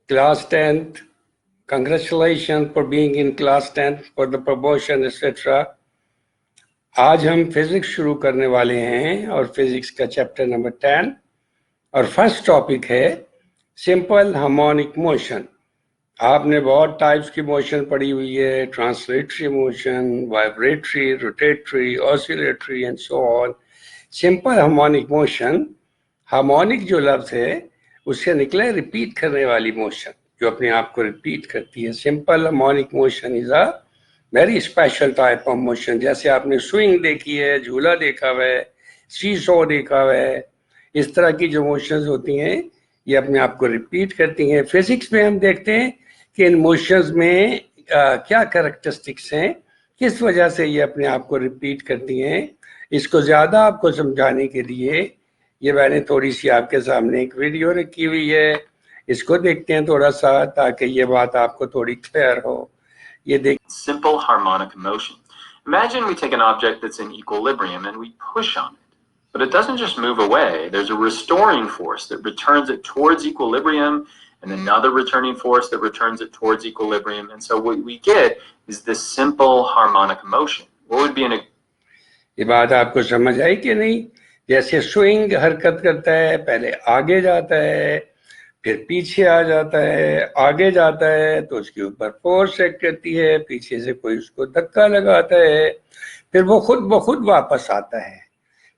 class 10th. Congratulations for being in class 10th for the promotion etc. आज हम physics शुरू करने वाले हैं और फिजिक्स का चैप्टर नंबर 10 और फर्स्ट टॉपिक है सिंपल हार्मोनिक मोशन। आपने बहुत टाइप्स की मोशन पढ़ी हुई है, translatory motion, vibratory, rotatory, oscillatory and so on. Simple harmonic motion, harmonic जो लफ्ज है उससे निकला है रिपीट करने वाली मोशन, जो अपने आप को रिपीट करती है। Simple harmonic motion is a very special type of motion. जैसे आपने स्विंग देखी है, झूला देखा हुआ है, सीसॉ देखा हुआ है, इस तरह की जो मोशंस होती हैं ये अपने आप को रिपीट करती हैं। फिजिक्स में हम देखते हैं कि इन मोशंस में क्या कैरेक्टरिस्टिक्स हैं, किस वजह से ये अपने आप को रिपीट करती हैं। इसको ज़्यादा आपको समझाने के लिए ये मैंने थोड़ी सी आपके सामने एक वीडियो रखी हुई है, इसको देखते हैं थोड़ा सा ताकि ये बात आपको थोड़ी क्लियर हो। ये देख Simple harmonic motion. Imagine we take an object that's in equilibrium and we push on it. But it doesn't just move away. There's a restoring force that returns it towards equilibrium and another returning force that returns it towards equilibrium. And so what we get is this simple harmonic motion. What would be ये बात आपको समझ आई कि नहीं? जैसे swing हरकत करता है, पहले आगे जाता है, फिर पीछे आ जाता है, आगे जाता है तो उसके ऊपर फोर्स एक्ट करती है, पीछे से कोई उसको धक्का लगाता है, फिर वो खुद ब खुद वापस आता है।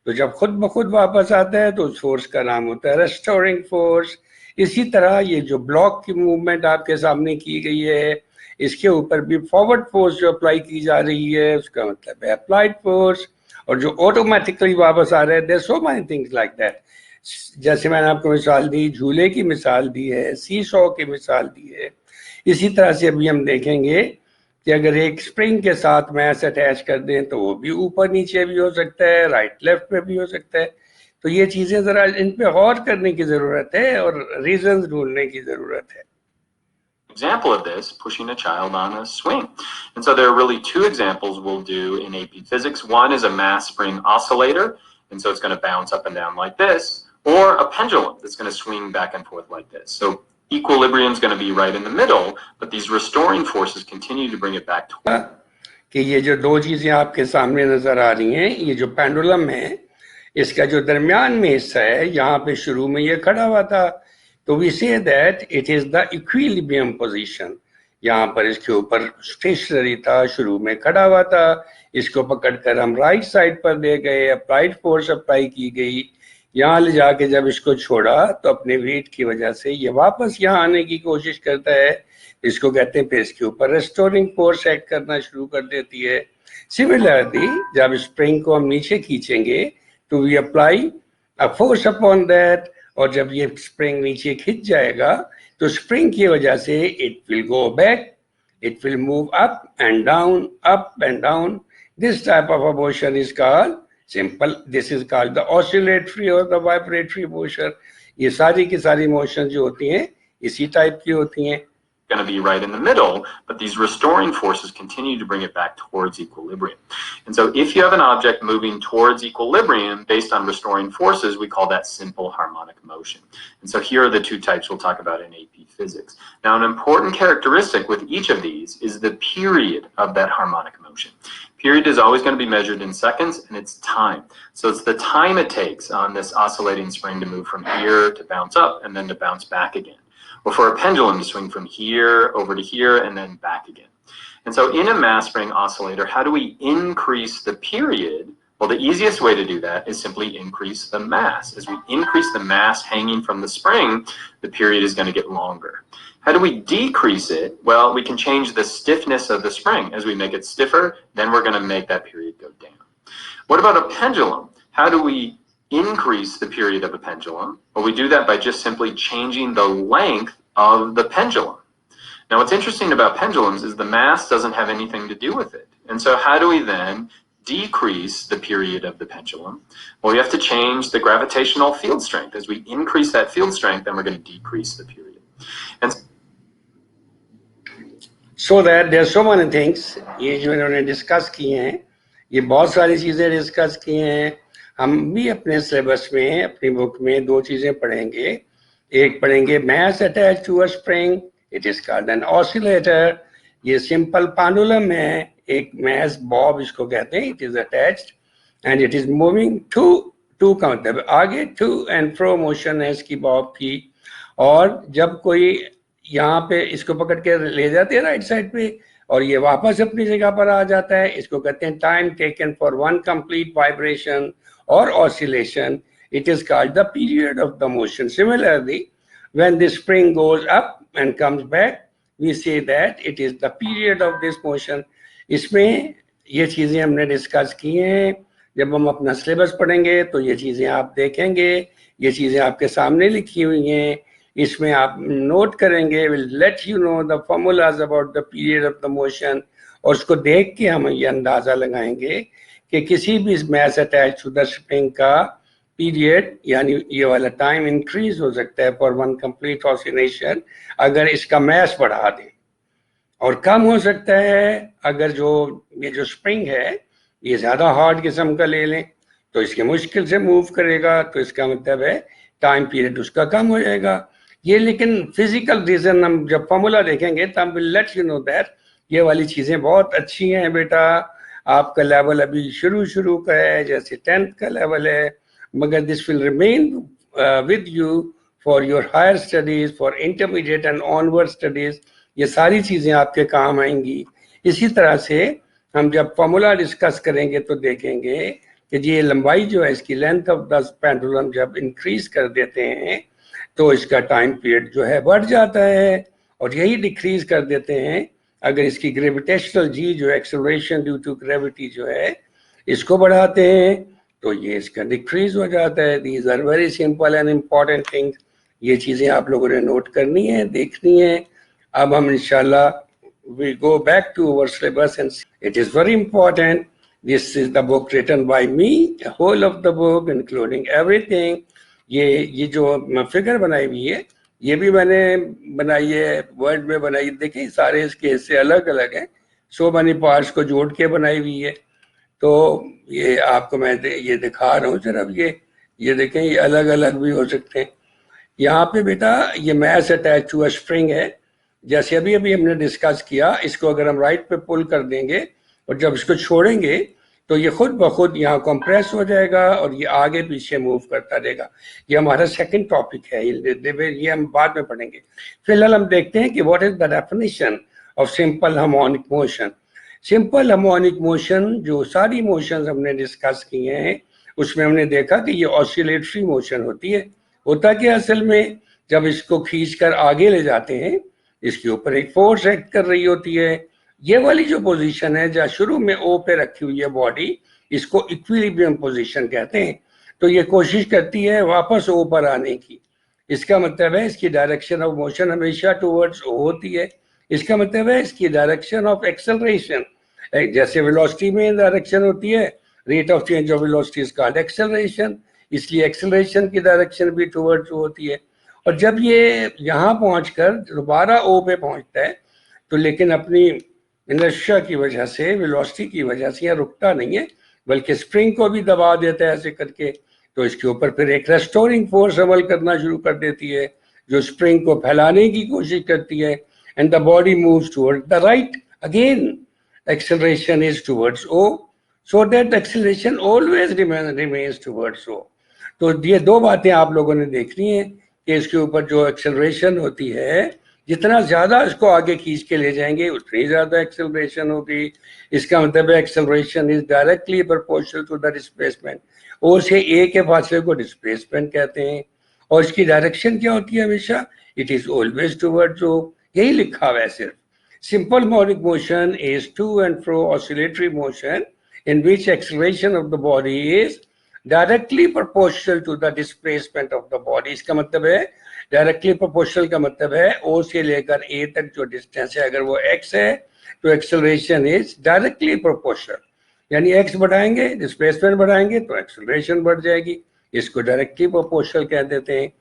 तो जब खुद ब खुद वापस आता है तो उस फोर्स का नाम होता है रेस्टोरिंग फोर्स। इसी तरह ये जो ब्लॉक की मूवमेंट आपके सामने की गई है, इसके ऊपर भी फॉरवर्ड फोर्स जो अप्लाई की जा रही है उसका मतलब है अप्लाइड फोर्स, और जो ऑटोमेटिकली वापस आ रहे हैं। There so many things like that. जैसे मैंने आपको मिसाल दी, झूले की मिसाल दी है, सीसॉ की मिसाल दी है। इसी तरह से अभी हम देखेंगे कि अगर एक स्प्रिंग के साथ मैस अटैच कर दें तो वो भी ऊपर नीचे भी हो सकता है, राइट लेफ्ट में भी हो सकता है। तो ये चीज़ें ज़रा इन पे गौर करने की ज़रूरत है और रीजंस ढूंढने की ज़रूरत है। example of this, pushing a child on a swing. And so there are really two examples we'll do in AP Physics. One is a mass spring oscillator, and so it's going to bounce up and down like this, or a pendulum that's going to swing back and forth like this. So equilibrium is going to be right in the middle, but these restoring forces continue to bring it back to कि ये जो दो चीज़ें आपके सामने नज़र आ रही हैं, ये जो पेंडुलम है इसका जो दरमियान में हिस्सा है, यहाँ पे शुरू में ये खड़ा हुआ था, तो we say that it is the equilibrium position. यहाँ पर इसके ऊपर स्टेशनरी था, शुरू में खड़ा हुआ था, इसको पकड़कर हम राइट साइड पर ले गए, अप्लाइड फोर्स अप्लाई की गई, यहाँ ले जाके जब इसको छोड़ा तो अपने वेट की वजह से ये वापस यहाँ आने की कोशिश करता है, इसको कहते हैं, फिर इसके ऊपर रेस्टोरिंग फोर्स एक्ट करना शुरू कर देती है। सिमिलरली जब स्प्रिंग को हम नीचे खींचेंगे तो we apply a force upon that, और जब ये स्प्रिंग नीचे खिंच जाएगा तो स्प्रिंग की वजह से it will go back, it will move up and down, up and down. This type of a motion is called simple, this is called the oscillatory और द वाइब्रेटरी मोशन। ये सारी की सारी मोशन जो होती हैं इसी टाइप की होती हैं। going to be right in the middle, but these restoring forces continue to bring it back towards equilibrium. And so if you have an object moving towards equilibrium based on restoring forces, we call that simple harmonic motion. And so here are the two types we'll talk about in AP Physics. Now, an important characteristic with each of these is the period of that harmonic motion. Period is always going to be measured in seconds, and it's time. So it's the time it takes on this oscillating spring to move from here to bounce up and then to bounce back again, or for a pendulum to swing from here over to here and then back again. And so in a mass spring oscillator, how do we increase the period? Well, the easiest way to do that is simply increase the mass. As we increase the mass hanging from the spring, the period is going to get longer. How do we decrease it? Well, we can change the stiffness of the spring. As we make it stiffer, then we're going to make that period go down. What about a pendulum? How do we increase the period of a pendulum? Well, we do that by just simply changing the length of the pendulum. Now, what's interesting about pendulums is the mass doesn't have anything to do with it. And so how do we then decrease the period of the pendulum? Well, we have to change the gravitational field strength. As we increase that field strength, then we're going to decrease the period. And so that there are so many things ये जो इन्होंने discuss किए हैं, ये बहुत सारी चीज़ें discuss की हैं। हम भी अपने सिलेबस में, अपनी बुक में दो चीज़ें पढ़ेंगे। एक पढ़ेंगे mass attached to a spring, it is called an oscillator. ये simple pendulum है, एक mass bob इसको कहते हैं, it is attached and it is moving to का मतलब आगे to and fro motion है इसकी bob की. और जब कोई यहाँ पे इसको पकड़ के ले जाते हैं राइट साइड पे और ये वापस अपनी जगह पर आ जाता है, इसको कहते हैं time taken for one complete vibration or oscillation. It is called the period of the motion. Similarly, when the spring goes up and comes back, we say that it is the period of this motion. इसमें ये चीजें हमने discuss की हैं. जब हम अपना syllabus पढ़ेंगे तो ये चीजें आप देखेंगे, ये चीजें आपके सामने लिखी हुई हैं, इसमें आप नोट करेंगे. will let you know the formulas about the period of the motion. और उसको देख के हम ये अंदाजा लगाएंगे कि किसी भी mass attach to the spring का पीरियड यानी ये वाला टाइम इंक्रीज हो सकता है फॉर वन कंप्लीट ऑसिलेशन अगर इसका मैस बढ़ा दें, और कम हो सकता है अगर ये जो स्प्रिंग है ये ज्यादा हार्ड किस्म का ले लें तो इसके मुश्किल से मूव करेगा, तो इसका मतलब है टाइम पीरियड उसका कम हो जाएगा. ये लेकिन फिजिकल रीजन हम जब फॉर्मूला देखेंगे तब will let you know that ये वाली चीजें बहुत अच्छी हैं बेटा. आपका लेवल अभी शुरू का है, जैसे 10th का लेवल है, मगर this will remain with you for your higher studies, for intermediate and onward studies. ये सारी चीजें आपके काम आएंगी. इसी तरह से हम जब फॉर्मूला डिस्कस करेंगे तो देखेंगे कि ये लंबाई जो है इसकी लेंथ ऑफ द पेंडुलम जब इंक्रीज कर देते हैं तो इसका टाइम पीरियड जो है बढ़ जाता है, और यही डिक्रीज कर देते हैं अगर इसकी ग्रेविटेशनल जी जो एक्सेलरेशन ड्यू टू ग्रेविटी जो है इसको बढ़ाते हैं तो ये इसका डिक्रीज हो जाता है. These are very simple and important things. ये चीजें आप लोगों ने नोट करनी है, देखनी है. अब हम इंशाल्लाह we go back to our syllabus and it is very important. This is the book written by me, the whole of the book including everything. ये जो फिगर बनाई हुई है ये भी मैंने बनाई है, वर्ड में बनाई. देखिए सारे इसके हिस्से अलग अलग हैं, सो मैनी पार्ट्स को जोड़ के बनाई हुई है. तो ये आपको मैं ये दिखा रहा हूँ सिर्फ. ये देखें ये अलग अलग भी हो सकते हैं. यहाँ पे बेटा ये mass attach to a spring है, जैसे अभी हमने डिस्कस किया. इसको अगर हम राइट पे पुल कर देंगे और जब इसको छोड़ेंगे तो ये खुद ब खुद यहाँ कंप्रेस हो जाएगा और ये आगे पीछे मूव करता रहेगा. ये हमारा सेकंड टॉपिक है, ये हम बाद में पढ़ेंगे. फिलहाल हम देखते हैं कि what is the definition of simple harmonic motion. Simple harmonic motion जो सारी मोशन हमने डिस्कस किए हैं उसमें हमने देखा कि ये ऑसिलेटरी मोशन होती है. होता क्या असल में, जब इसको खींच कर आगे ले जाते हैं इसके ऊपर एक फोर्स एक्ट कर रही होती है. ये वाली जो पोजीशन है जहाँ शुरू में ओ पे रखी हुई है बॉडी, इसको इक्विलिब्रियम पोजीशन कहते हैं. तो ये कोशिश करती है वापस ओ पर आने की. इसका मतलब है इसकी डायरेक्शन ऑफ मोशन हमेशा टुवर्ड्स ओ होती है. इसका मतलब है इसकी डायरेक्शन ऑफ एक्सेलरेशन, जैसे वेलोसिटी में डायरेक्शन होती है, rate of change of velocity is called acceleration, इसलिए एक्सेलरेशन की डायरेक्शन भी टुवर्ड्स ओ होती है. और जब ये यहाँ पहुंचकर दोबारा ओ पे पहुंचता है तो लेकिन अपनी इनर्शिया की वजह से, वेलोसिटी की वजह से यहाँ रुकता नहीं है बल्कि स्प्रिंग को भी दबा देता है ऐसे करके. तो इसके ऊपर फिर एक रेस्टोरिंग फोर्स अमल करना शुरू कर देती है जो स्प्रिंग को फैलाने की कोशिश करती है. And the body moves toward the right. Again acceleration is towards O, so that acceleration always remains towards O. तो ये दो बातें आप लोगों ने देखनी है कि इसके ऊपर जो एक्सेलरेशन होती है, जितना ज्यादा इसको आगे खींच के ले जाएंगे उतनी ज्यादा एक्सेलरेशन होगी. इसका मतलब है acceleration is directly proportional to the displacement. O से ए के फासले को डिस्प्लेसमेंट कहते हैं. और इसकी डायरेक्शन क्या होती है हमेशा, it is always towards O. यही लिखा हुआ है सिर्फ. Simple harmonic motion is to and fro oscillatory motion in which acceleration of the body is directly proportional to the displacement of the body. इसका मतलब है डायरेक्टली प्रोपोर्शनल का मतलब है ओ से लेकर ए तक जो डिस्टेंस है अगर वो एक्स है तो एक्सेलरेशन इज डायरेक्टली प्रोपोर्शनल. यानी एक्स बढ़ाएंगे, डिस्प्लेसमेंट बढ़ाएंगे तो एक्सेलरेशन बढ़ जाएगी. इसको डायरेक्टली प्रोपोर्शनल कह देते हैं.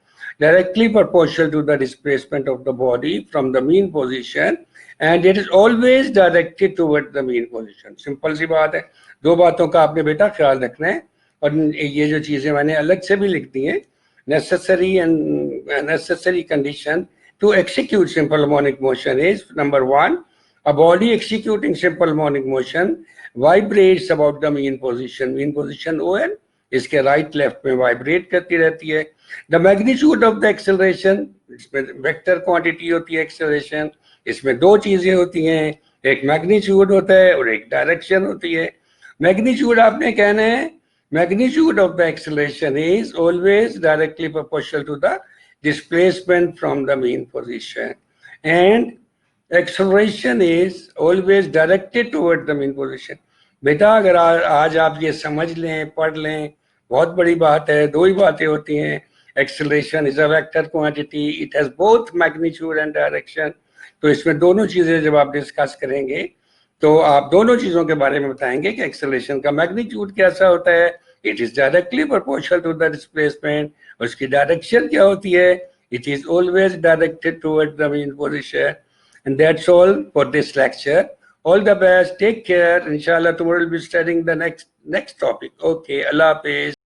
Directly proportional to the displacement of the body from the mean position and it is always directed toward the mean position. Simple सी बात है. दो बातों का आपने बेटा ख्याल रखना है. और ये जो चीजें मैंने अलग से भी लिख दी हैं, necessary and necessary condition to execute simple harmonic motion is, number one, a body executing simple harmonic motion vibrates about the mean position. Mean position ON, इसके right left में vibrate करती रहती है. The magnitude of the acceleration, इसमें vector quantity होती है acceleration. इसमें दो चीजें होती हैं, एक magnitude होता है और एक direction होती है. Magnitude आपने कहना है, magnitude of the acceleration is always directly proportional to the displacement from the mean position, and acceleration is always directed toward the mean position. बेटा अगर आज आप ये समझ लें, पढ़ लें, बहुत बड़ी बात है. दो ही बातें होती हैं. Acceleration is a vector quantity. It has both magnitude and direction. तो इसमें दोनों चीजें जब आप डिस्कस करेंगे तो आप दोनों चीजों के बारे में बताएंगे कि एक्सेलरेशन का मैग्नीट्यूड कैसा होता है. It is directly proportional to the displacement. उसकी डायरेक्शन क्या होती है? It is always directed toward the mean position. And that's all for this lecture. All the best. Take care. Inshallah, tomorrow we'll be studying the next topic. Okay. Allah Hafiz.